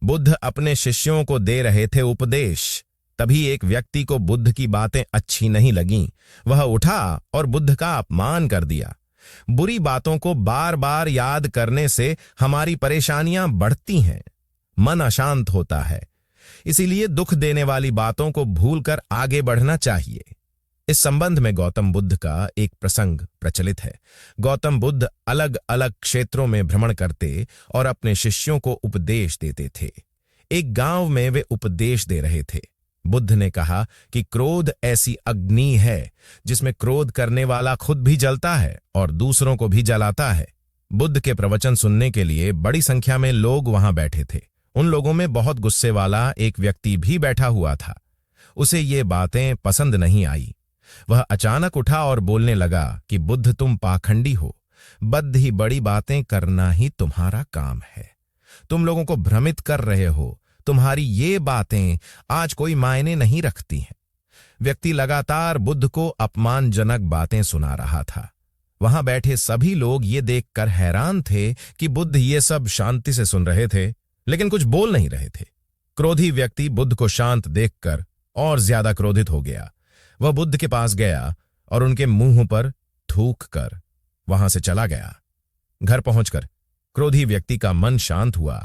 बुद्ध अपने शिष्यों को दे रहे थे उपदेश। तभी एक व्यक्ति को बुद्ध की बातें अच्छी नहीं लगीं। वह उठा और बुद्ध का अपमान कर दिया। बुरी बातों को बार बार याद करने से हमारी परेशानियां बढ़ती हैं, मन अशांत होता है। इसीलिए दुख देने वाली बातों को भूलकर आगे बढ़ना चाहिए। इस संबंध में गौतम बुद्ध का एक प्रसंग प्रचलित है। गौतम बुद्ध अलग अलग क्षेत्रों में भ्रमण करते और अपने शिष्यों को उपदेश देते थे। एक गांव में वे उपदेश दे रहे थे। बुद्ध ने कहा कि क्रोध ऐसी अग्नि है जिसमें क्रोध करने वाला खुद भी जलता है और दूसरों को भी जलाता है। बुद्ध के प्रवचन सुनने के लिए बड़ी संख्या में लोग वहां बैठे थे। उन लोगों में बहुत गुस्से वाला एक व्यक्ति भी बैठा हुआ था। उसे ये बातें पसंद नहीं आई। वह अचानक उठा और बोलने लगा कि बुद्ध, तुम पाखंडी हो। बद्ध ही बड़ी बातें करना ही तुम्हारा काम है। तुम लोगों को भ्रमित कर रहे हो। तुम्हारी ये बातें आज कोई मायने नहीं रखती हैं। व्यक्ति लगातार बुद्ध को अपमानजनक बातें सुना रहा था। वहां बैठे सभी लोग ये देखकर हैरान थे कि बुद्ध ये सब शांति से सुन रहे थे, लेकिन कुछ बोल नहीं रहे थे। क्रोधी व्यक्ति बुद्ध को शांत देखकर और ज्यादा क्रोधित हो गया। वह बुद्ध के पास गया और उनके मुंह पर थूक कर वहां से चला गया। घर पहुंचकर क्रोधी व्यक्ति का मन शांत हुआ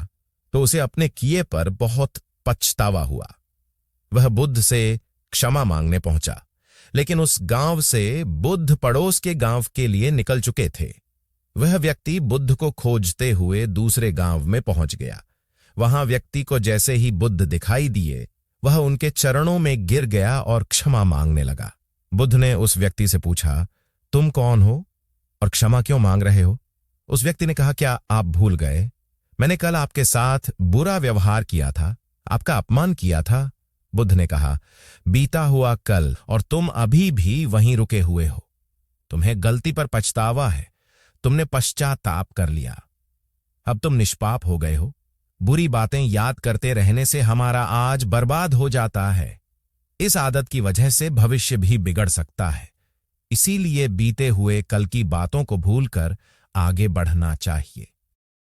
तो उसे अपने किए पर बहुत पछतावा हुआ। वह बुद्ध से क्षमा मांगने पहुंचा, लेकिन उस गांव से बुद्ध पड़ोस के गांव के लिए निकल चुके थे। वह व्यक्ति बुद्ध को खोजते हुए दूसरे गांव में पहुंच गया। वहां व्यक्ति को जैसे ही बुद्ध दिखाई दिए, वह उनके चरणों में गिर गया और क्षमा मांगने लगा। बुद्ध ने उस व्यक्ति से पूछा, तुम कौन हो और क्षमा क्यों मांग रहे हो? उस व्यक्ति ने कहा, क्या आप भूल गए? मैंने कल आपके साथ बुरा व्यवहार किया था, आपका अपमान किया था। बुद्ध ने कहा, बीता हुआ कल और तुम अभी भी वहीं रुके हुए हो। तुम्हें गलती पर पछतावा है। तुमने पश्चाताप कर लिया। अब तुम निष्पाप हो गए हो। बुरी बातें याद करते रहने से हमारा आज बर्बाद हो जाता है। इस आदत की वजह से भविष्य भी बिगड़ सकता है। इसीलिए बीते हुए कल की बातों को भूलकर आगे बढ़ना चाहिए।